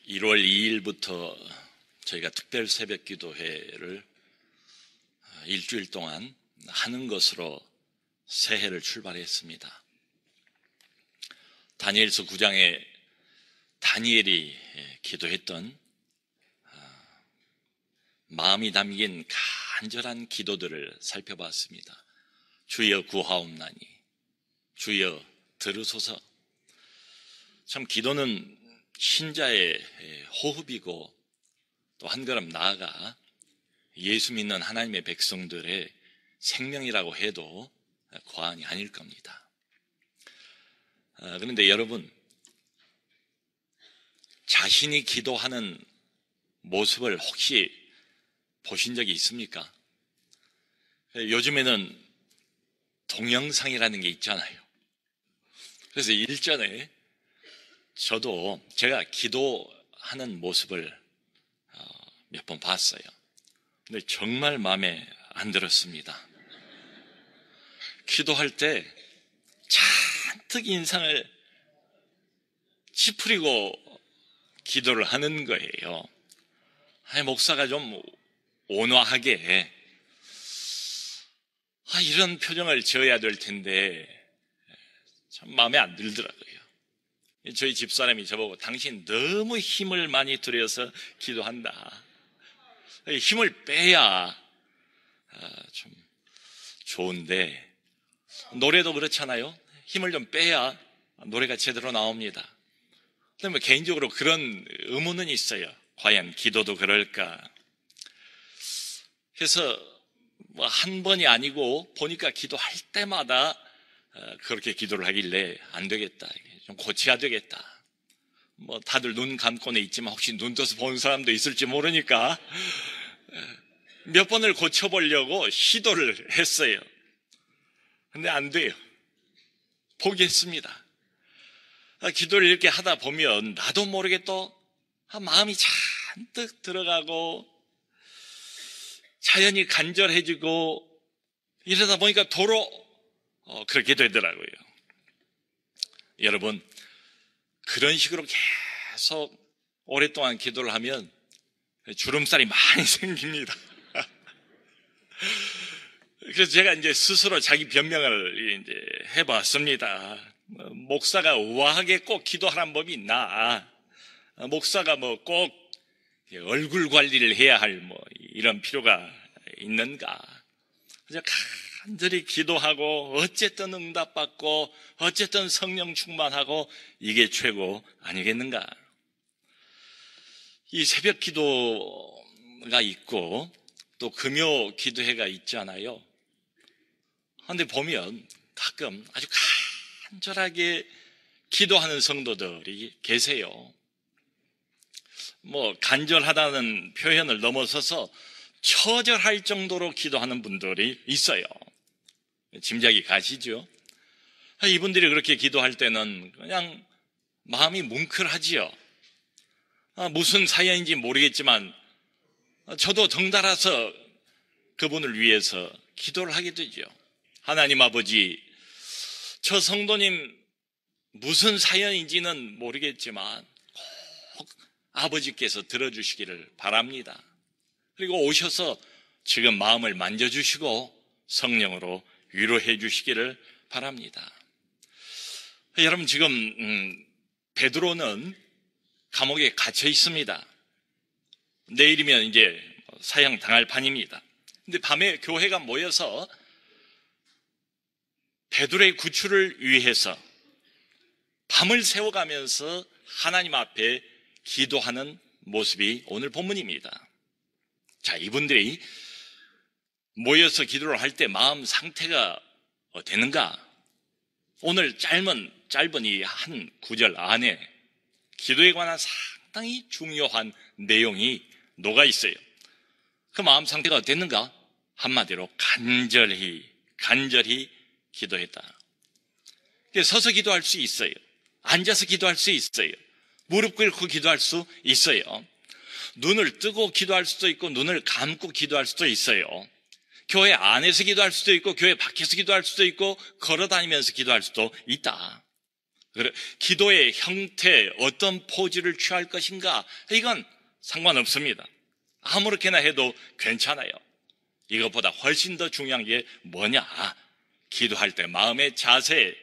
1월 2일부터 저희가 특별 새벽 기도회를 일주일 동안 하는 것으로 새해를 출발했습니다. 다니엘서 9장에 다니엘이 기도했던 마음이 담긴 간절한 기도들을 살펴봤습니다. 주여 구하옵나니, 주여 들으소서. 참 기도는 신자의 호흡이고 또 한 걸음 나아가 예수 믿는 하나님의 백성들의 생명이라고 해도 과언이 아닐 겁니다. 그런데 여러분, 자신이 기도하는 모습을 혹시 보신 적이 있습니까? 요즘에는 동영상이라는 게 있잖아요. 그래서 일전에 저도 제가 기도하는 모습을 몇 번 봤어요. 근데 정말 마음에 안 들었습니다. 기도할 때 잔뜩 인상을 찌푸리고 기도를 하는 거예요. 목사가 좀 온화하게 이런 표정을 지어야 될 텐데 참 마음에 안 들더라고요. 저희 집사람이 저보고 당신 너무 힘을 많이 들여서 기도한다. 힘을 빼야 좀 좋은데 노래도 그렇잖아요. 힘을 좀 빼야 노래가 제대로 나옵니다. 그다음에 개인적으로 그런 의문은 있어요. 과연 기도도 그럴까? 그래서 한 번이 아니고 보니까 기도할 때마다 그렇게 기도를 하길래 안 되겠다. 좀 고쳐야 되겠다. 다들 눈 감고는 있지만 혹시 눈 떠서 보는 사람도 있을지 모르니까 몇 번을 고쳐보려고 시도를 했어요. 근데 안 돼요. 포기했습니다. 기도를 이렇게 하다 보면 나도 모르게 또 마음이 잔뜩 들어가고 자연히 간절해지고 이러다 보니까 도로 그렇게 되더라고요. 여러분, 그런 식으로 계속 오랫동안 기도를 하면 주름살이 많이 생깁니다. 그래서 제가 이제 스스로 자기 변명을 이제 해봤습니다. 목사가 우아하게 꼭 기도하라는 법이 있나? 목사가 꼭 얼굴 관리를 해야 할 이런 필요가 있는가? 그래서 간절히 기도하고 어쨌든 응답받고 어쨌든 성령 충만하고 이게 최고 아니겠는가? 이 새벽 기도가 있고 또 금요 기도회가 있잖아요. 그런데 보면 가끔 아주 간절하게 기도하는 성도들이 계세요. 간절하다는 표현을 넘어서서 처절할 정도로 기도하는 분들이 있어요. 짐작이 가시죠? 이분들이 그렇게 기도할 때는 그냥 마음이 뭉클하지요. 무슨 사연인지 모르겠지만 저도 덩달아서 그분을 위해서 기도를 하게 되죠. 하나님 아버지, 저 성도님 무슨 사연인지는 모르겠지만 꼭 아버지께서 들어주시기를 바랍니다. 그리고 오셔서 지금 마음을 만져주시고 성령으로 위로해 주시기를 바랍니다. 여러분, 지금 베드로는 감옥에 갇혀 있습니다. 내일이면 이제 사형 당할 판입니다. 근데 밤에 교회가 모여서 베드로의 구출을 위해서 밤을 새워가면서 하나님 앞에 기도하는 모습이 오늘 본문입니다. 자, 이분들이 모여서 기도를 할 때 마음 상태가 되는가? 오늘 짧은 이 한 구절 안에 기도에 관한 상당히 중요한 내용이 녹아 있어요. 그 마음 상태가 됐는가? 한마디로 간절히 기도했다. 서서 기도할 수 있어요. 앉아서 기도할 수 있어요. 무릎 꿇고 기도할 수 있어요. 눈을 뜨고 기도할 수도 있고 눈을 감고 기도할 수도 있어요. 교회 안에서 기도할 수도 있고 교회 밖에서 기도할 수도 있고 걸어다니면서 기도할 수도 있다. 기도의 형태, 어떤 포즈를 취할 것인가, 이건 상관없습니다. 아무렇게나 해도 괜찮아요. 이것보다 훨씬 더 중요한 게 뭐냐? 기도할 때 마음의 자세,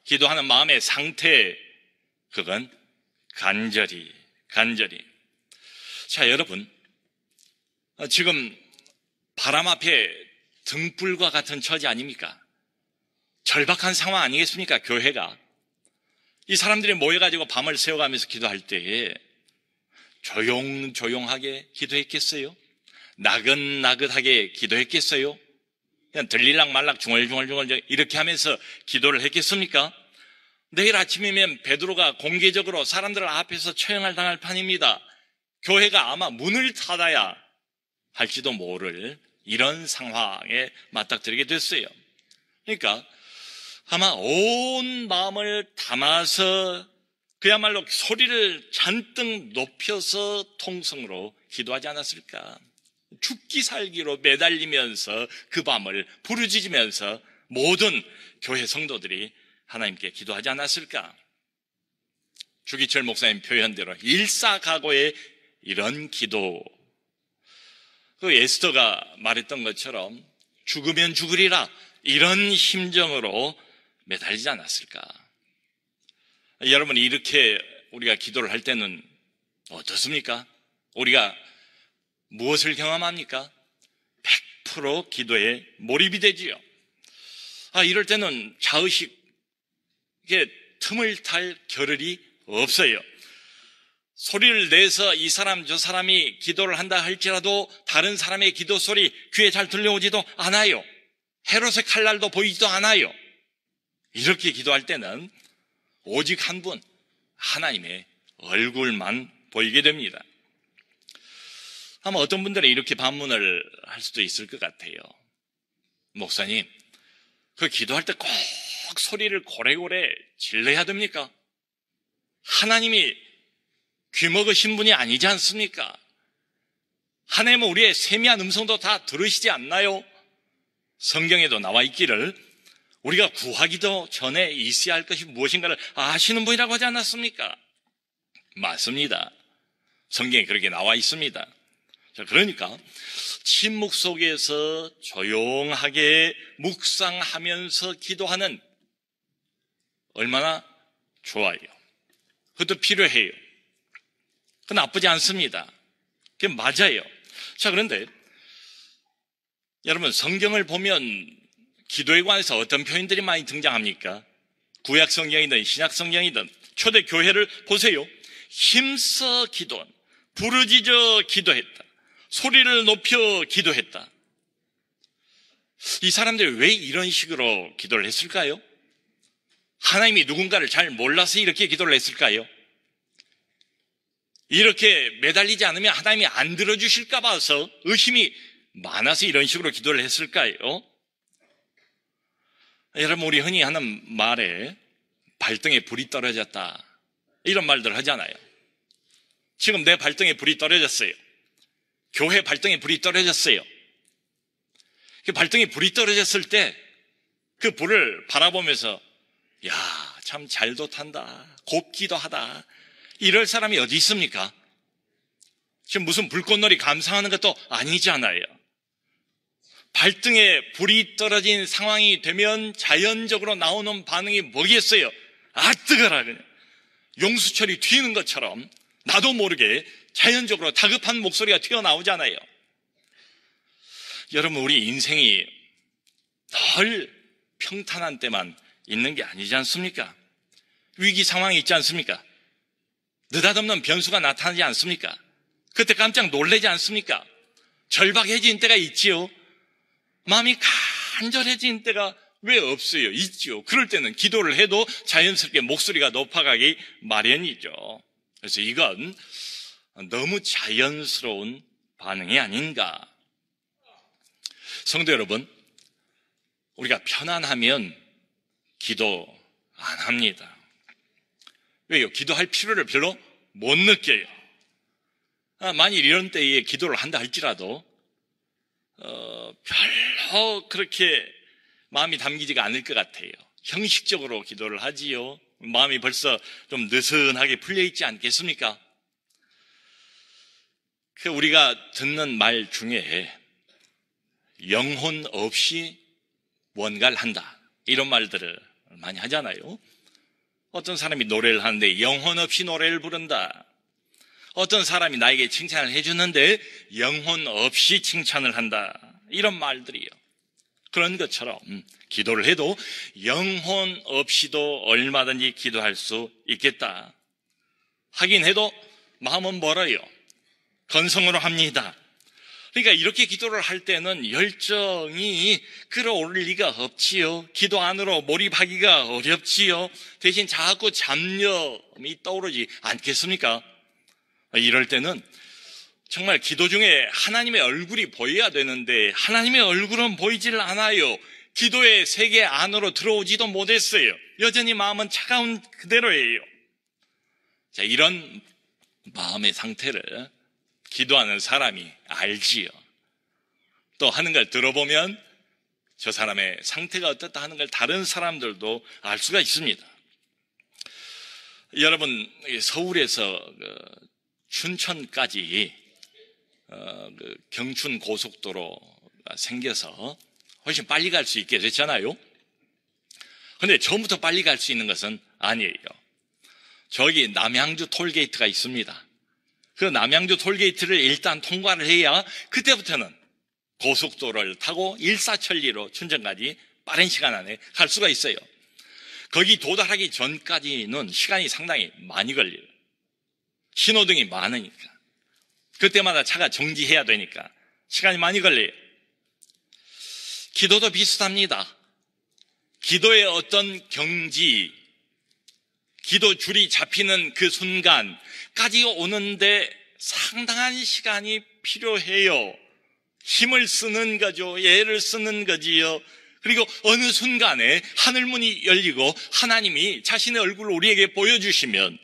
기도하는 마음의 상태, 그건 간절히. 자, 여러분, 지금 바람 앞에 등불과 같은 처지 아닙니까? 절박한 상황 아니겠습니까? 교회가. 이 사람들이 모여가지고 밤을 새워가면서 기도할 때에 조용하게 기도했겠어요? 나긋나긋하게 기도했겠어요? 그냥 들릴락 말락 중얼중얼 이렇게 하면서 기도를 했겠습니까? 내일 아침이면 베드로가 공개적으로 사람들 앞에서 처형을 당할 판입니다. 교회가 아마 문을 닫아야 할지도 모를 이런 상황에 맞닥뜨리게 됐어요. 그러니까 아마 온 마음을 담아서 그야말로 소리를 잔뜩 높여서 통성으로 기도하지 않았을까? 죽기 살기로 매달리면서 그 밤을 부르짖으면서 모든 교회 성도들이 하나님께 기도하지 않았을까? 주기철 목사님 표현대로 일사각오의 이런 기도, 그 에스더가 말했던 것처럼 죽으면 죽으리라, 이런 심정으로 매달리지 않았을까? 여러분, 이렇게 우리가 기도를 할 때는 어떻습니까? 우리가 무엇을 경험합니까? 100% 기도에 몰입이 되지요. 이럴 때는 자의식, 이게 틈을 탈 겨를이 없어요. 소리를 내서 이 사람 저 사람이 기도를 한다 할지라도 다른 사람의 기도 소리 귀에 잘 들려오지도 않아요. 헤롯의 칼날도 보이지도 않아요. 이렇게 기도할 때는 오직 한 분, 하나님의 얼굴만 보이게 됩니다. 아마 어떤 분들은 이렇게 반문을 할 수도 있을 것 같아요. 목사님, 그 기도할 때 꼭 소리를 고래고래 질러야 됩니까? 하나님이 귀먹으신 분이 아니지 않습니까? 하나님은 우리의 세미한 음성도 다 들으시지 않나요? 성경에도 나와 있기를 우리가 구하기도 전에 있어야 할 것이 무엇인가를 아시는 분이라고 하지 않았습니까? 맞습니다. 성경에 그렇게 나와 있습니다. 자, 그러니까 침묵 속에서 조용하게 묵상하면서 기도하는, 얼마나 좋아요. 그것도 필요해요. 그건 나쁘지 않습니다. 그게 맞아요. 자, 그런데 여러분, 성경을 보면 기도에 관해서 어떤 표현들이 많이 등장합니까? 구약 성경이든 신약 성경이든 초대 교회를 보세요. 힘써 기도한, 부르짖어 기도했다, 소리를 높여 기도했다. 이 사람들이 왜 이런 식으로 기도를 했을까요? 하나님이 누군가를 잘 몰라서 이렇게 기도를 했을까요? 이렇게 매달리지 않으면 하나님이 안 들어주실까 봐서 의심이 많아서 이런 식으로 기도를 했을까요? 여러분, 우리 흔히 하는 말에 발등에 불이 떨어졌다, 이런 말들 하잖아요. 지금 내 발등에 불이 떨어졌어요. 교회 발등에 불이 떨어졌어요. 그 발등에 불이 떨어졌을 때 그 불을 바라보면서 야, 참 잘도 탄다, 곱기도 하다, 이럴 사람이 어디 있습니까? 지금 무슨 불꽃놀이 감상하는 것도 아니잖아요. 발등에 불이 떨어진 상황이 되면 자연적으로 나오는 반응이 뭐겠어요? 뜨거라, 그냥 용수철이 튀는 것처럼 나도 모르게 자연적으로 다급한 목소리가 튀어나오잖아요. 여러분, 우리 인생이 늘 평탄한 때만 있는 게 아니지 않습니까? 위기 상황이 있지 않습니까? 느닷없는 변수가 나타나지 않습니까? 그때 깜짝 놀라지 않습니까? 절박해진 때가 있지요. 마음이 간절해진 때가 왜 없어요? 있지요. 그럴 때는 기도를 해도 자연스럽게 목소리가 높아가기 마련이죠. 그래서 이건 너무 자연스러운 반응이 아닌가. 성도 여러분, 우리가 편안하면 기도 안 합니다. 왜요? 기도할 필요를 별로 못 느껴요. 만일 이런 때에 기도를 한다 할지라도 별로 그렇게 마음이 담기지가 않을 것 같아요. 형식적으로 기도를 하지요. 마음이 벌써 좀 느슨하게 풀려있지 않겠습니까? 우리가 듣는 말 중에 영혼 없이 뭔가를 한다, 이런 말들을 많이 하잖아요. 어떤 사람이 노래를 하는데 영혼 없이 노래를 부른다. 어떤 사람이 나에게 칭찬을 해주는데 영혼 없이 칭찬을 한다. 이런 말들이요. 그런 것처럼 기도를 해도 영혼 없이도 얼마든지 기도할 수 있겠다. 하긴 해도 마음은 멀어요. 건성으로 합니다. 그러니까 이렇게 기도를 할 때는 열정이 끌어오를 리가 없지요. 기도 안으로 몰입하기가 어렵지요. 대신 자꾸 잡념이 떠오르지 않겠습니까? 이럴 때는 정말 기도 중에 하나님의 얼굴이 보여야 되는데 하나님의 얼굴은 보이질 않아요. 기도의 세계 안으로 들어오지도 못했어요. 여전히 마음은 차가운 그대로예요. 자, 이런 마음의 상태를 기도하는 사람이 알지요. 또 하는 걸 들어보면 저 사람의 상태가 어떻다 하는 걸 다른 사람들도 알 수가 있습니다. 여러분, 서울에서 춘천까지 경춘 고속도로가 생겨서 훨씬 빨리 갈 수 있게 됐잖아요. 그런데 처음부터 빨리 갈 수 있는 것은 아니에요. 저기 남양주 톨게이트가 있습니다. 그 남양주 톨게이트를 일단 통과를 해야 그때부터는 고속도로를 타고 일사천리로 춘천까지 빠른 시간 안에 갈 수가 있어요. 거기 도달하기 전까지는 시간이 상당히 많이 걸려요. 신호등이 많으니까. 그때마다 차가 정지해야 되니까 시간이 많이 걸려요. 기도도 비슷합니다. 기도의 어떤 경지, 기도 줄이 잡히는 그 순간까지 오는데 상당한 시간이 필요해요. 힘을 쓰는 거죠. 애를 쓰는 거지요. 그리고 어느 순간에 하늘문이 열리고 하나님이 자신의 얼굴을 우리에게 보여주시면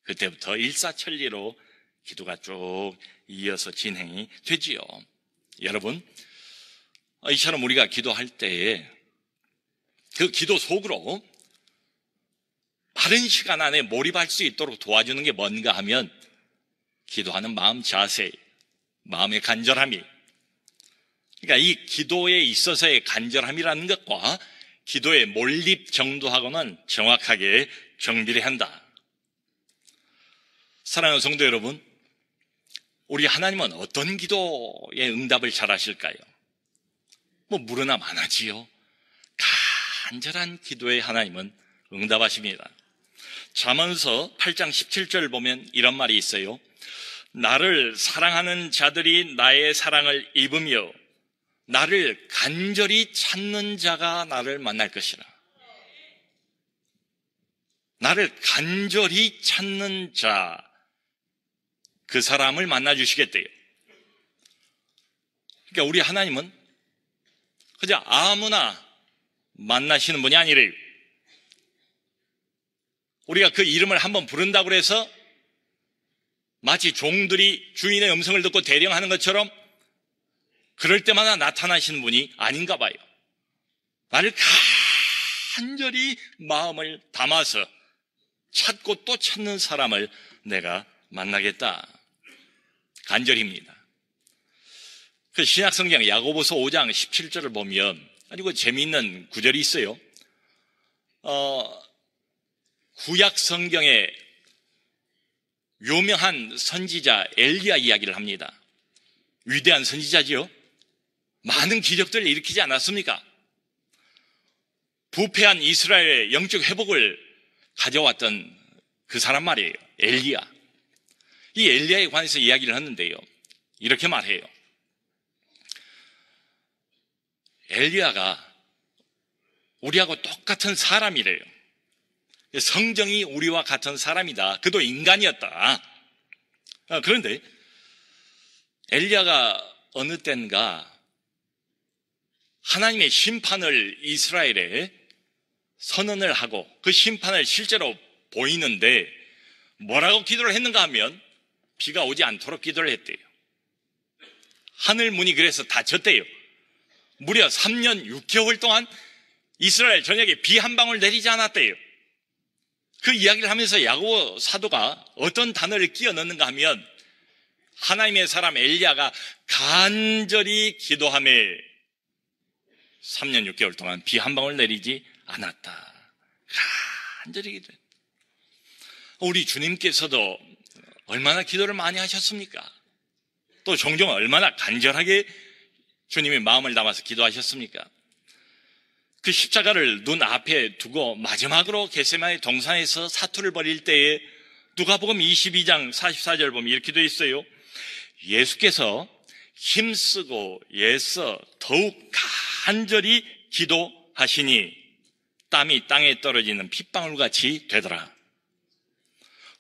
그때부터 일사천리로 기도가 쭉 이어서 진행이 되지요. 여러분, 이처럼 우리가 기도할 때에 그 기도 속으로 빠른 시간 안에 몰입할 수 있도록 도와주는 게 뭔가 하면 기도하는 마음 자세, 마음의 간절함이, 그러니까 이 기도에 있어서의 간절함이라는 것과 기도의 몰입 정도하고는 정확하게 정비를 한다. 사랑하는 성도 여러분, 우리 하나님은 어떤 기도의 응답을 잘 하실까요? 물으나 마나지요. 간절한 기도에 하나님은 응답하십니다. 잠언서 8장 17절 보면 이런 말이 있어요. 나를 사랑하는 자들이 나의 사랑을 입으며 나를 간절히 찾는 자가 나를 만날 것이라. 나를 간절히 찾는 자, 그 사람을 만나주시겠대요. 그러니까 우리 하나님은 그저 아무나 만나시는 분이 아니래요. 우리가 그 이름을 한번 부른다고 해서 마치 종들이 주인의 음성을 듣고 대령하는 것처럼 그럴 때마다 나타나시는 분이 아닌가 봐요. 나를 간절히 마음을 담아서 찾고 또 찾는 사람을 내가 만나겠다. 간절입니다. 그 신약성경 야고보서 5장 17절을 보면 아주 재미있는 구절이 있어요. 구약 성경에 유명한 선지자 엘리야 이야기를 합니다. 위대한 선지자지요. 많은 기적들을 일으키지 않았습니까? 부패한 이스라엘의 영적 회복을 가져왔던 그 사람 말이에요. 엘리야. 이 엘리야에 관해서 이야기를 하는데요. 이렇게 말해요. 엘리야가 우리하고 똑같은 사람이래요. 성정이 우리와 같은 사람이다. 그도 인간이었다. 그런데 엘리야가 어느 땐가 하나님의 심판을 이스라엘에 선언을 하고 그 심판을 실제로 보이는데 뭐라고 기도를 했는가 하면 비가 오지 않도록 기도를 했대요. 하늘 문이 그래서 닫혔대요. 무려 3년 6개월 동안 이스라엘 전역에 비 한 방울 내리지 않았대요. 그 이야기를 하면서 야고보 사도가 어떤 단어를 끼워 넣는가 하면 하나님의 사람 엘리야가 간절히 기도하며 3년 6개월 동안 비 한 방울 내리지 않았다. 간절히 기도했다. 우리 주님께서도 얼마나 기도를 많이 하셨습니까? 또 종종 얼마나 간절하게 주님의 마음을 담아서 기도하셨습니까? 그 십자가를 눈앞에 두고 마지막으로 겟세마네 동산에서 사투를 벌일 때에 누가복음 22장 44절 보면 이렇게 되어 있어요. 예수께서 힘쓰고 애써 더욱 간절히 기도하시니 땀이 땅에 떨어지는 핏방울같이 되더라.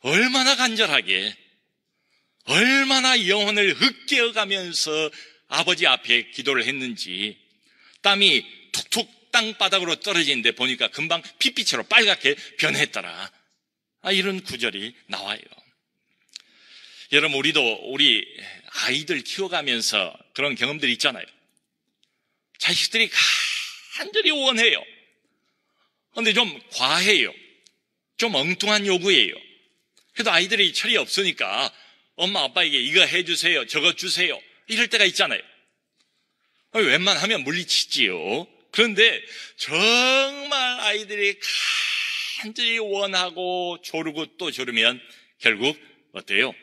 얼마나 간절하게, 얼마나 영혼을 으깨어가면서 아버지 앞에 기도를 했는지 땀이 툭툭 땅바닥으로 떨어지는데 보니까 금방 핏빛으로 빨갛게 변했더라. 이런 구절이 나와요. 여러분, 우리도 우리 아이들 키워가면서 그런 경험들이 있잖아요. 자식들이 간절히 원해요. 그런데 좀 과해요. 좀 엉뚱한 요구예요. 그래도 아이들이 철이 없으니까 엄마 아빠에게 이거 해주세요, 저거 주세요 이럴 때가 있잖아요. 웬만하면 물리치지요. 그런데 정말 아이들이 간절히 원하고 조르고 또 조르면 결국 어때요?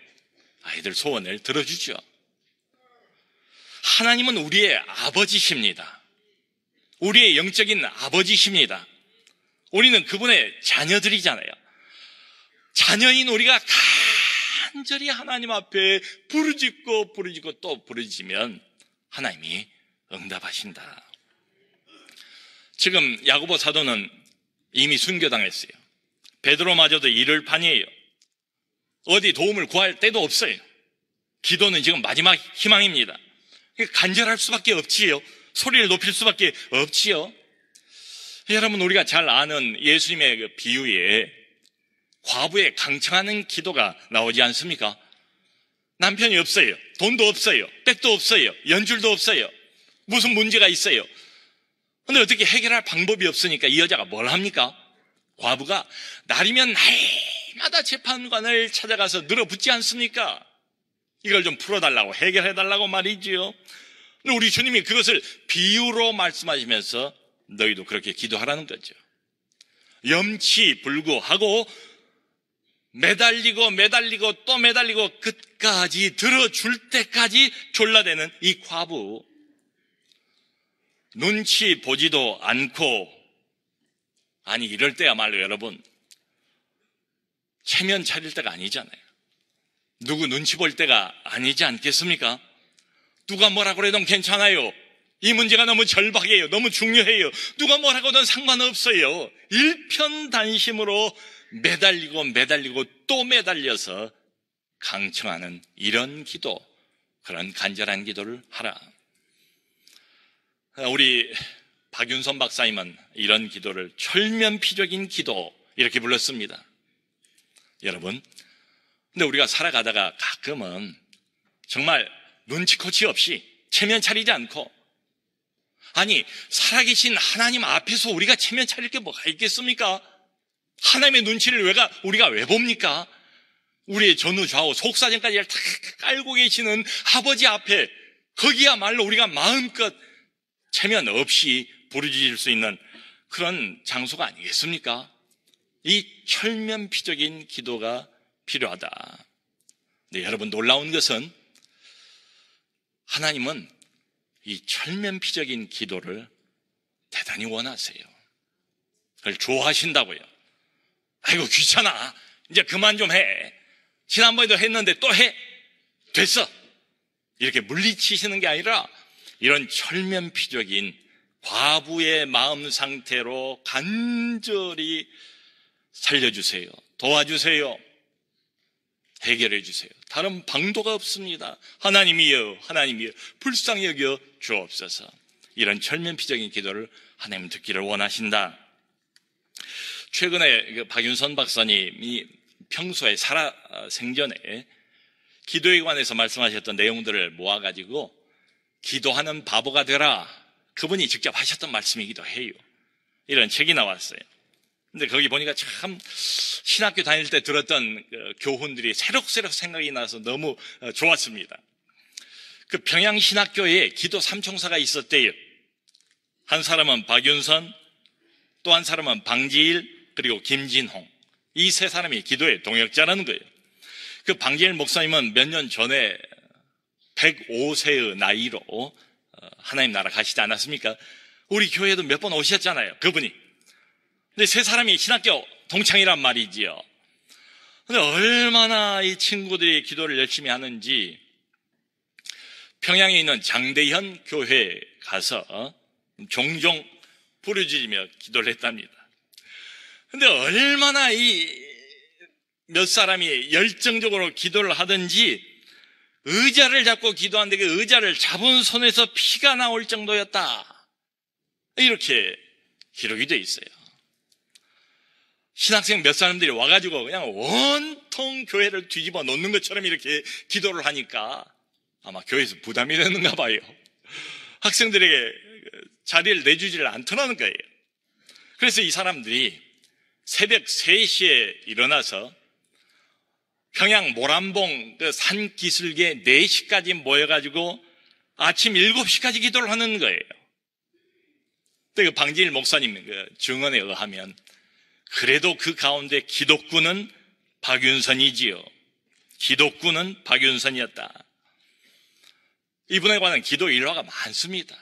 아이들 소원을 들어주죠. 하나님은 우리의 아버지십니다. 우리의 영적인 아버지십니다. 우리는 그분의 자녀들이잖아요. 자녀인 우리가 간절히 하나님 앞에 부르짖고 또 부르짖으면 하나님이 응답하신다. 지금 야고보 사도는 이미 순교당했어요. 베드로마저도 이를 판이에요. 어디 도움을 구할 데도 없어요. 기도는 지금 마지막 희망입니다. 간절할 수밖에 없지요. 소리를 높일 수밖에 없지요. 여러분, 우리가 잘 아는 예수님의 그 비유에 과부의 강청하는 기도가 나오지 않습니까? 남편이 없어요. 돈도 없어요. 백도 없어요. 연줄도 없어요. 무슨 문제가 있어요. 근데 어떻게 해결할 방법이 없으니까 이 여자가 뭘 합니까? 과부가 날이면 날마다 재판관을 찾아가서 늘어붙지 않습니까? 이걸 좀 풀어달라고, 해결해달라고 말이지요. 근데 우리 주님이 그것을 비유로 말씀하시면서 너희도 그렇게 기도하라는 거죠. 염치불구하고 매달리고 또 매달리고 끝까지 들어줄 때까지 졸라대는 이 과부. 눈치 보지도 않고, 아니 이럴 때야말로 여러분 체면 차릴 때가 아니잖아요. 누구 눈치 볼 때가 아니지 않겠습니까? 누가 뭐라고 해도 괜찮아요. 이 문제가 너무 절박해요. 너무 중요해요. 누가 뭐라고 해도 상관없어요. 일편단심으로 매달리고 또 매달려서 강청하는 이런 기도, 그런 간절한 기도를 하라. 우리 박윤선 박사님은 이런 기도를 철면피적인 기도 이렇게 불렀습니다. 여러분, 근데 우리가 살아가다가 가끔은 정말 눈치코치 없이 체면 차리지 않고, 아니 살아계신 하나님 앞에서 우리가 체면 차릴 게 뭐가 있겠습니까? 하나님의 눈치를 우리가 왜 봅니까? 우리의 전후 좌우 속사정까지 다 깔고 계시는 아버지 앞에, 거기야말로 우리가 마음껏 체면 없이 부르짖을 수 있는 그런 장소가 아니겠습니까? 이 철면피적인 기도가 필요하다. 네, 여러분, 놀라운 것은 하나님은 이 철면피적인 기도를 대단히 원하세요. 그걸 좋아하신다고요. 아이고 귀찮아, 이제 그만 좀 해, 지난번에도 했는데 또 해, 됐어, 이렇게 물리치시는 게 아니라 이런 철면피적인 과부의 마음 상태로 간절히 살려주세요, 도와주세요, 해결해 주세요. 다른 방도가 없습니다. 하나님이여 불쌍히 여겨 주옵소서. 이런 철면피적인 기도를 하나님 듣기를 원하신다. 최근에 박윤선 박사님이 평소에 생전에 기도에 관해서 말씀하셨던 내용들을 모아가지고 기도하는 바보가 되라, 그분이 직접 하셨던 말씀이기도 해요. 이런 책이 나왔어요. 근데 거기 보니까 참 신학교 다닐 때 들었던 교훈들이 새록새록 생각이 나서 너무 좋았습니다. 그 평양신학교에 기도 삼총사가 있었대요. 한 사람은 박윤선, 또 한 사람은 방지일, 그리고 김진홍. 이 세 사람이 기도의 동역자라는 거예요. 그 방지일 목사님은 몇 년 전에 105세의 나이로 하나님 나라 가시지 않았습니까? 우리 교회도 몇 번 오셨잖아요, 그분이. 근데 세 사람이 신학교 동창이란 말이지요. 근데 얼마나 이 친구들이 기도를 열심히 하는지 평양에 있는 장대현 교회에 가서 종종 부르짖으며 기도를 했답니다. 근데 얼마나 이 몇 사람이 열정적으로 기도를 하든지 의자를 잡고 기도하는데 그 의자를 잡은 손에서 피가 나올 정도였다. 이렇게 기록이 되어 있어요. 신학생 몇 사람들이 와가지고 그냥 온통 교회를 뒤집어 놓는 것처럼 이렇게 기도를 하니까 아마 교회에서 부담이 되는가 봐요. 학생들에게 자리를 내주지를 않더라는 거예요. 그래서 이 사람들이 새벽 3시에 일어나서 평양 모란봉 그 산기슭에 4시까지 모여가지고 아침 7시까지 기도를 하는 거예요. 그 방지일 목사님 그 증언에 의하면 그래도 그 가운데 기독군은 박윤선이지요. 기독군은 박윤선이었다. 이분에 관한 기도 일화가 많습니다.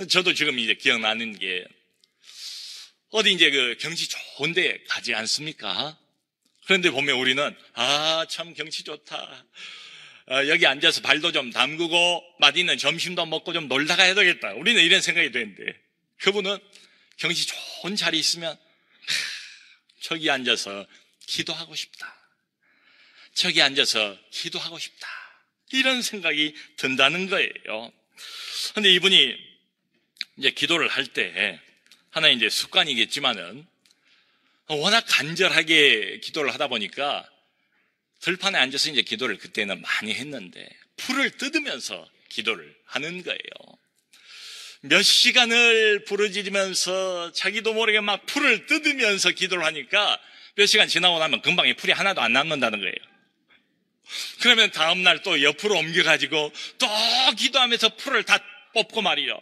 저도 지금 이제 기억나는 게 어디 이제 그 경치 좋은 데 가지 않습니까? 그런데 보면 우리는 참 경치 좋다. 여기 앉아서 발도 좀 담그고 맛있는 점심도 먹고 좀 놀다 가야 되겠다. 우리는 이런 생각이 되는데 그분은 경치 좋은 자리 있으면 저기 앉아서 기도하고 싶다. 저기 앉아서 기도하고 싶다. 이런 생각이 든다는 거예요. 그런데 이분이 이제 기도를 할 때 하나의 이제 습관이겠지만은 워낙 간절하게 기도를 하다 보니까 들판에 앉아서 이제 기도를 그때는 많이 했는데 풀을 뜯으면서 기도를 하는 거예요. 몇 시간을 부르짖으면서 자기도 모르게 막 풀을 뜯으면서 기도를 하니까 몇 시간 지나고 나면 금방 이 풀이 하나도 안 남는다는 거예요. 그러면 다음날 또 옆으로 옮겨가지고 또 기도하면서 풀을 다 뽑고 말이요.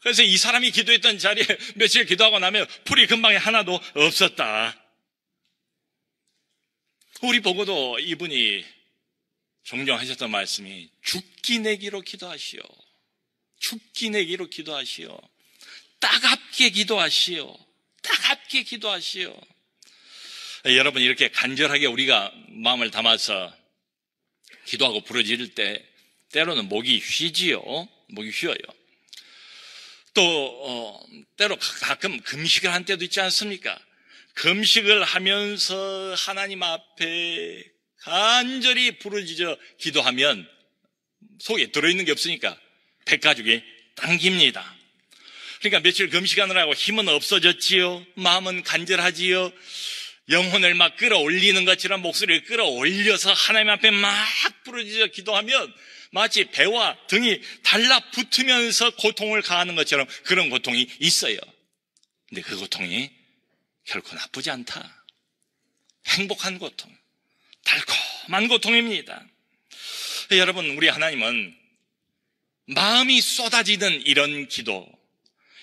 그래서 이 사람이 기도했던 자리에 며칠 기도하고 나면 풀이 금방에 하나도 없었다. 우리 보고도 이분이 종종 하셨던 말씀이 죽기 내기로 기도하시오. 죽기 내기로 기도하시오. 따갑게 기도하시오. 따갑게 기도하시오. 여러분 이렇게 간절하게 우리가 마음을 담아서 기도하고 부르짖을 때 때로는 목이 휘지요. 목이 휘어요. 또 때로 가끔 금식을 한 때도 있지 않습니까? 금식을 하면서 하나님 앞에 간절히 부르짖어 기도하면 속에 들어있는 게 없으니까 백가죽이 당깁니다. 그러니까 며칠 금식하느라고 힘은 없어졌지요. 마음은 간절하지요. 영혼을 막 끌어올리는 것처럼 목소리를 끌어올려서 하나님 앞에 막 부르짖어 기도하면 마치 배와 등이 달라붙으면서 고통을 가하는 것처럼 그런 고통이 있어요. 근데 그 고통이 결코 나쁘지 않다. 행복한 고통, 달콤한 고통입니다. 여러분, 우리 하나님은 마음이 쏟아지는 이런 기도,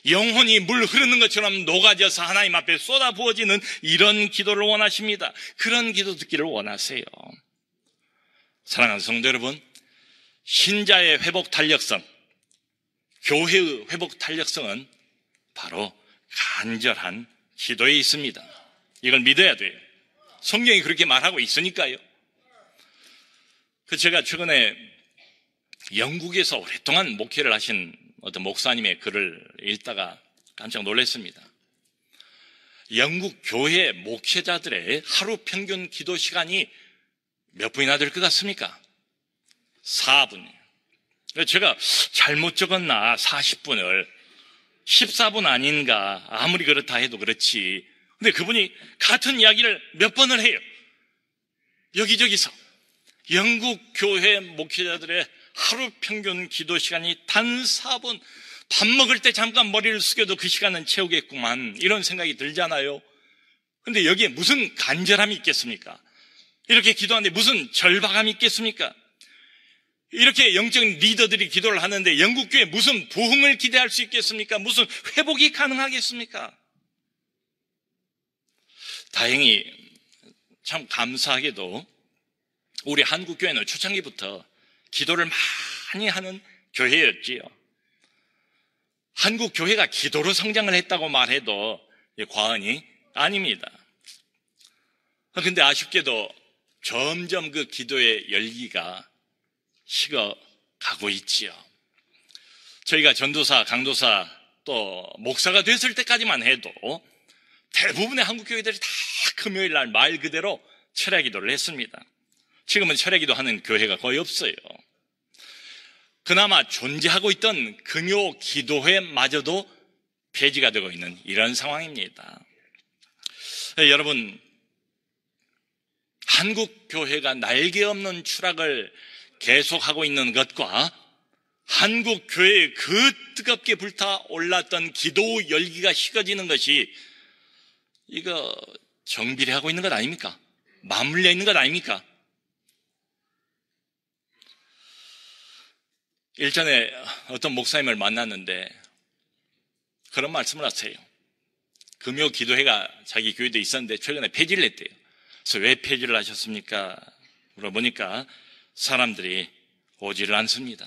영혼이 물 흐르는 것처럼 녹아져서 하나님 앞에 쏟아 부어지는 이런 기도를 원하십니다. 그런 기도 듣기를 원하세요. 사랑하는 성도 여러분, 신자의 회복 탄력성, 교회의 회복 탄력성은 바로 간절한 기도에 있습니다. 이걸 믿어야 돼요. 성경이 그렇게 말하고 있으니까요. 제가 최근에 영국에서 오랫동안 목회를 하신 어떤 목사님의 글을 읽다가 깜짝 놀랐습니다. 영국 교회 목회자들의 하루 평균 기도 시간이 몇 분이나 될 것 같습니까? 4분. 제가 잘못 적었나 40분을 14분 아닌가, 아무리 그렇다 해도 그렇지. 근데 그분이 같은 이야기를 몇 번을 해요. 여기저기서 영국 교회 목회자들의 하루 평균 기도 시간이 단 4분, 밥 먹을 때 잠깐 머리를 숙여도 그 시간은 채우겠구만, 이런 생각이 들잖아요. 근데 여기에 무슨 간절함이 있겠습니까? 이렇게 기도하는데 무슨 절박함이 있겠습니까? 이렇게 영적인 리더들이 기도를 하는데 영국교회 무슨 부흥을 기대할 수 있겠습니까? 무슨 회복이 가능하겠습니까? 다행히 참 감사하게도 우리 한국교회는 초창기부터 기도를 많이 하는 교회였지요. 한국교회가 기도로 성장을 했다고 말해도 과언이 아닙니다. 근데 아쉽게도 점점 그 기도의 열기가 식어가고 있지요. 저희가 전도사, 강도사, 또 목사가 됐을 때까지만 해도 대부분의 한국교회들이 다 금요일 날 말 그대로 철야 기도를 했습니다. 지금은 철야 기도하는 교회가 거의 없어요. 그나마 존재하고 있던 금요 기도회마저도 폐지가 되고 있는 이런 상황입니다. 여러분, 한국교회가 날개 없는 추락을 계속하고 있는 것과 한국교회에 그 뜨겁게 불타올랐던 기도 열기가 식어지는 것이 이거 정비례하고 있는 것 아닙니까? 맞물려 있는 것 아닙니까? 일전에 어떤 목사님을 만났는데 그런 말씀을 하세요. 금요 기도회가 자기 교회도 있었는데 최근에 폐지를 했대요. 그래서 왜 폐지를 하셨습니까? 물어보니까 사람들이 오지를 않습니다.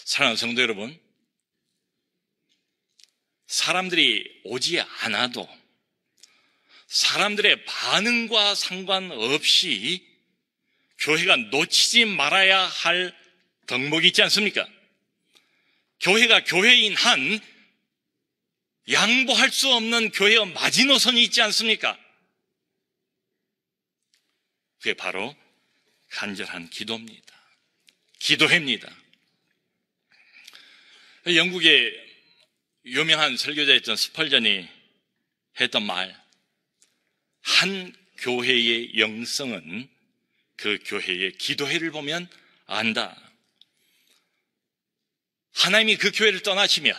사랑하는 성도 여러분, 사람들이 오지 않아도 사람들의 반응과 상관없이 교회가 놓치지 말아야 할 덕목이 있지 않습니까? 교회가 교회인 한 양보할 수 없는 교회의 마지노선이 있지 않습니까? 그게 바로 간절한 기도입니다. 기도회입니다. 영국의 유명한 설교자였던 스펄전이 했던 말, 한 교회의 영성은 그 교회의 기도회를 보면 안다. 하나님이 그 교회를 떠나시면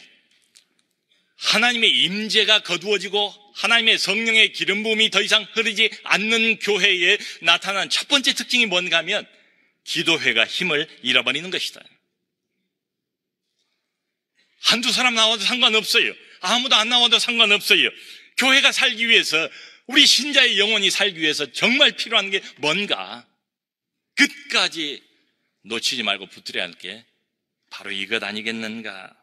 하나님의 임재가 거두어지고 하나님의 성령의 기름 부음이 더 이상 흐르지 않는 교회에 나타난 첫 번째 특징이 뭔가 하면 기도회가 힘을 잃어버리는 것이다. 한두 사람 나와도 상관없어요. 아무도 안 나와도 상관없어요. 교회가 살기 위해서, 우리 신자의 영혼이 살기 위해서 정말 필요한 게 뭔가, 끝까지 놓치지 말고 붙들어야 할 게 바로 이것 아니겠는가.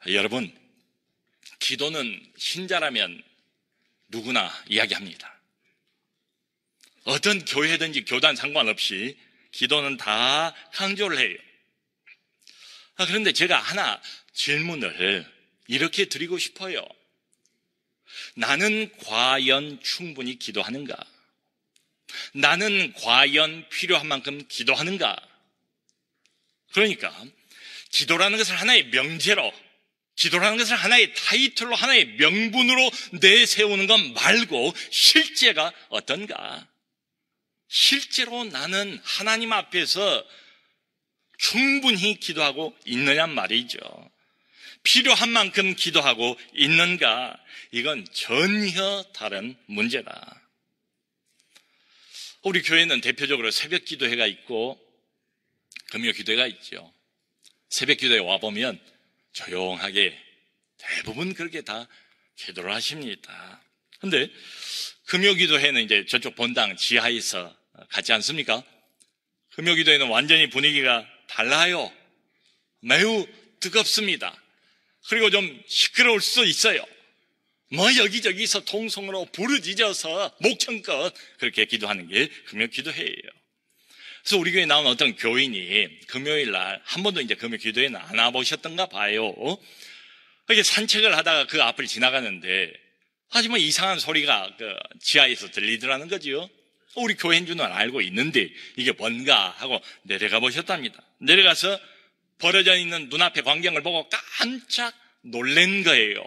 여러분, 기도는 신자라면 누구나 이야기합니다. 어떤 교회든지 교단 상관없이 기도는 다 강조를 해요. 그런데 제가 하나 질문을 이렇게 드리고 싶어요. 나는 과연 충분히 기도하는가? 나는 과연 필요한 만큼 기도하는가? 그러니까 기도라는 것을 하나의 명제로, 기도라는 것을 하나의 타이틀로, 하나의 명분으로 내세우는 것 말고 실제가 어떤가? 실제로 나는 하나님 앞에서 충분히 기도하고 있느냐 말이죠. 필요한 만큼 기도하고 있는가? 이건 전혀 다른 문제다. 우리 교회는 대표적으로 새벽 기도회가 있고 금요 기도회가 있죠. 새벽 기도회 와보면 조용하게 대부분 그렇게 다 기도를 하십니다. 그런데 금요 기도회는 이제 저쪽 본당 지하에서 같지 않습니까? 금요 기도회는 완전히 분위기가 달라요. 매우 뜨겁습니다. 그리고 좀 시끄러울 수도 있어요. 뭐 여기저기서 통성으로 부르짖어서 목청껏 그렇게 기도하는 게 금요 기도회예요. 그래서 우리 교회에 나온 어떤 교인이 금요일 날 한 번도 이제 금요 기도회는 안 와보셨던가 봐요. 이렇게 산책을 하다가 그 앞을 지나가는데 하지만 이상한 소리가 그 지하에서 들리더라는 거지요. 우리 교회인 줄은 알고 있는데 이게 뭔가 하고 내려가 보셨답니다. 내려가서 벌어져 있는 눈앞의 광경을 보고 깜짝 놀란 거예요.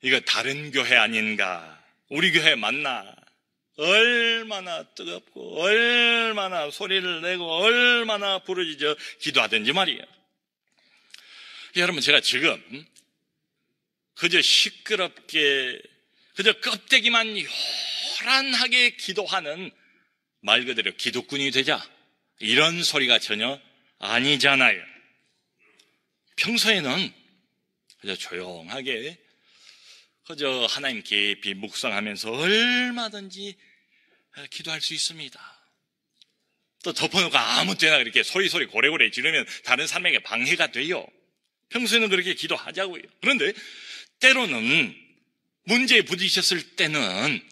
이거 다른 교회 아닌가? 우리 교회 맞나? 얼마나 뜨겁고 얼마나 소리를 내고 얼마나 부르짖어 기도하든지 말이에요. 여러분, 제가 지금 그저 시끄럽게 그저 껍데기만 요란하게 기도하는 말 그대로 기독군이 되자 이런 소리가 전혀 아니잖아요. 평소에는 그저 조용하게 그저 하나님 깊이 묵상하면서 얼마든지 기도할 수 있습니다. 또 덮어놓고 아무 때나 그렇게 소리소리 고래고래 지르면 다른 사람에게 방해가 돼요. 평소에는 그렇게 기도하자고요. 그런데 때로는 문제에 부딪혔을 때는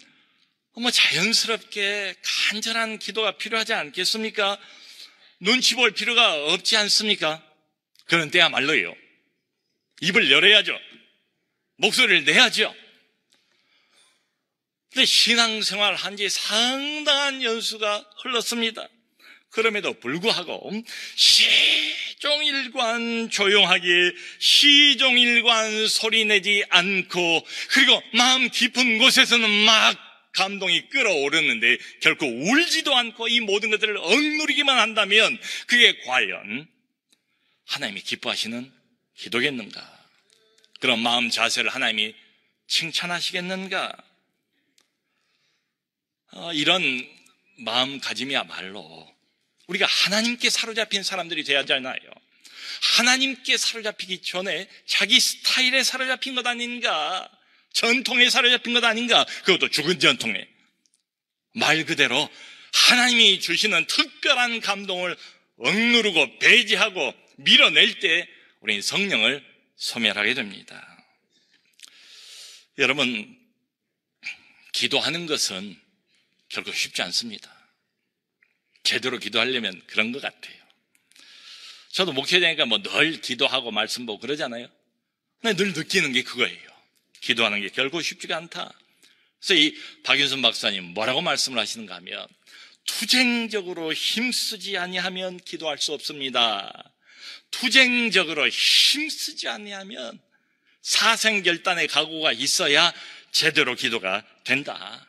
자연스럽게 간절한 기도가 필요하지 않겠습니까? 눈치 볼 필요가 없지 않습니까? 그런 때야말로요, 입을 열어야죠. 목소리를 내야죠. 근데 신앙생활 한 지 상당한 연수가 흘렀습니다. 그럼에도 불구하고 시종일관 조용하게 시종일관 소리내지 않고 그리고 마음 깊은 곳에서는 막 감동이 끌어오르는데 결코 울지도 않고 이 모든 것들을 억누르기만 한다면 그게 과연 하나님이 기뻐하시는 기도겠는가? 그런 마음 자세를 하나님이 칭찬하시겠는가? 이런 마음가짐이야말로 우리가 하나님께 사로잡힌 사람들이 돼야 하잖아요. 하나님께 사로잡히기 전에 자기 스타일에 사로잡힌 것 아닌가? 전통에 사로잡힌 것 아닌가? 그것도 죽은 전통에. 말 그대로 하나님이 주시는 특별한 감동을 억누르고 배제하고 밀어낼 때 우리는 성령을 소멸하게 됩니다. 여러분, 기도하는 것은 결코 쉽지 않습니다. 제대로 기도하려면 그런 것 같아요. 저도 목회자니까 늘 기도하고 말씀 보고 그러잖아요. 근데 늘 느끼는 게 그거예요. 기도하는 게 결코 쉽지가 않다. 그래서 이 박윤선 박사님 뭐라고 말씀을 하시는가 하면, 투쟁적으로 힘쓰지 아니하면 기도할 수 없습니다. 투쟁적으로 힘쓰지 아니하면 사생결단의 각오가 있어야 제대로 기도가 된다.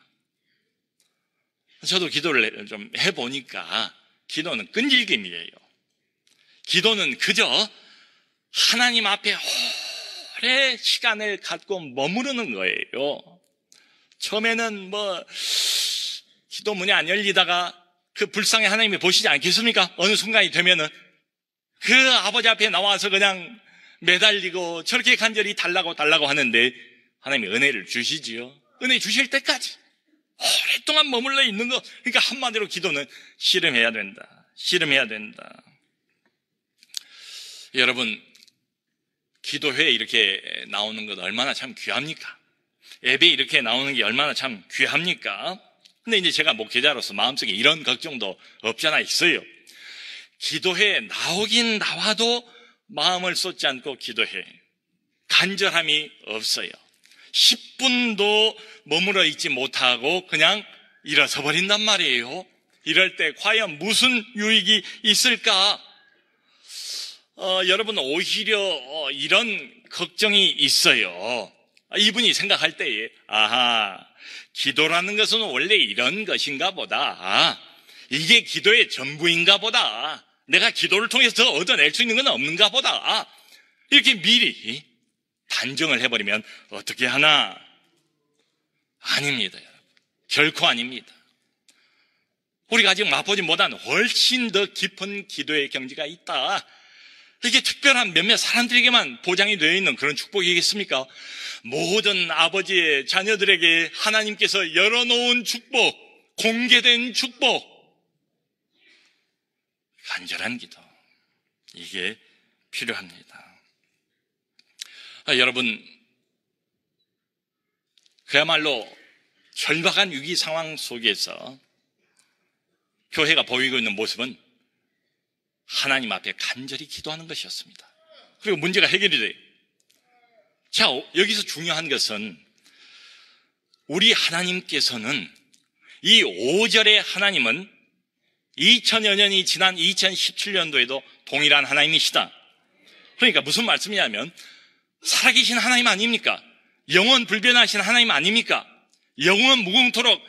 저도 기도를 좀 해보니까 기도는 끈질김이에요. 기도는 그저 하나님 앞에 오래 시간을 갖고 머무르는 거예요. 처음에는 기도 문이 안 열리다가 그 불쌍히 하나님이 보시지 않겠습니까? 어느 순간이 되면은 그 아버지 앞에 나와서 그냥 매달리고 저렇게 간절히 달라고 하는데 하나님이 은혜를 주시지요. 은혜 주실 때까지 오랫동안 머물러 있는 거. 그러니까 한마디로 기도는 씨름해야 된다. 씨름해야 된다. 여러분, 기도회에 이렇게 나오는 것 얼마나 참 귀합니까? 예배 이렇게 나오는 게 얼마나 참 귀합니까? 근데 이제 제가 목회자로서 마음속에 이런 걱정도 없지 않아 있어요. 기도회에 나오긴 나와도 마음을 쏟지 않고 기도해. 간절함이 없어요. 10분도 머물러 있지 못하고 그냥 일어서 버린단 말이에요. 이럴 때 과연 무슨 유익이 있을까? 여러분, 오히려 이런 걱정이 있어요. 이분이 생각할 때에, 기도라는 것은 원래 이런 것인가 보다. 이게 기도의 전부인가 보다. 내가 기도를 통해서 얻어낼 수 있는 건 없는가 보다. 이렇게 미리 단정을 해버리면 어떻게 하나? 아닙니다. 결코 아닙니다. 우리가 아직 맛보지 못한 훨씬 더 깊은 기도의 경지가 있다. 이게 특별한 몇몇 사람들에게만 보장이 되어 있는 그런 축복이겠습니까? 모든 아버지의 자녀들에게 하나님께서 열어놓은 축복, 공개된 축복, 간절한 기도, 이게 필요합니다. 여러분, 그야말로 절박한 위기 상황 속에서 교회가 보이고 있는 모습은 하나님 앞에 간절히 기도하는 것이었습니다. 그리고 문제가 해결이 돼요. 자, 여기서 중요한 것은 우리 하나님께서는 이 5절의 하나님은 2000여 년이 지난 2017년도에도 동일한 하나님이시다. 그러니까 무슨 말씀이냐면 살아계신 하나님 아닙니까? 영원 불변하신 하나님 아닙니까? 영원 무궁토록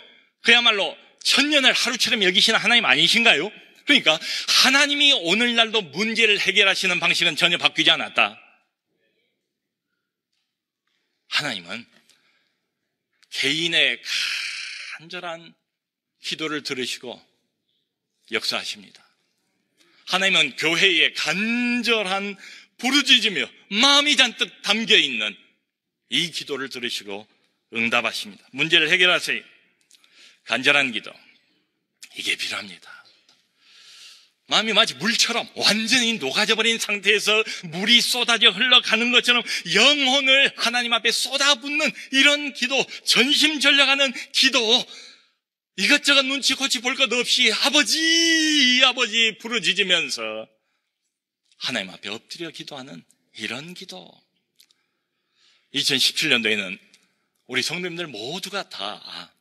그야말로 천년을 하루처럼 여기시는 하나님 아니신가요? 그러니까 하나님이 오늘날도 문제를 해결하시는 방식은 전혀 바뀌지 않았다. 하나님은 개인의 간절한 기도를 들으시고 역사하십니다. 하나님은 교회의 간절한 부르짖으며 마음이 잔뜩 담겨있는 이 기도를 들으시고 응답하십니다. 문제를 해결하세요. 간절한 기도, 이게 필요합니다. 마음이 마치 물처럼 완전히 녹아져버린 상태에서 물이 쏟아져 흘러가는 것처럼 영혼을 하나님 앞에 쏟아붓는 이런 기도, 전심전력하는 기도, 이것저것 눈치코치 볼 것 없이 아버지 아버지 부르짖으면서 하나님 앞에 엎드려 기도하는 이런 기도. 2017년도에는 우리 성도님들 모두가 다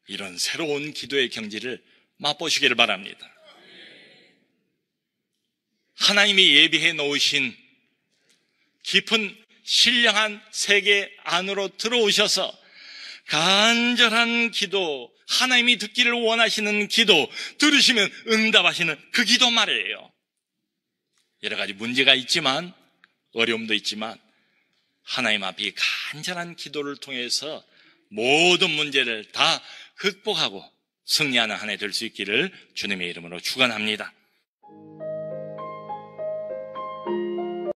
이런 새로운 기도의 경지를 맛보시기를 바랍니다. 하나님이 예비해 놓으신 깊은 신령한 세계 안으로 들어오셔서 간절한 기도, 하나님이 듣기를 원하시는 기도 들으시면 응답하시는 그 기도 말이에요. 여러 가지 문제가 있지만, 어려움도 있지만 하나님 앞에 간절한 기도를 통해서 모든 문제를 다 극복하고 승리하는 한 해 될 수 있기를 주님의 이름으로 축원합니다.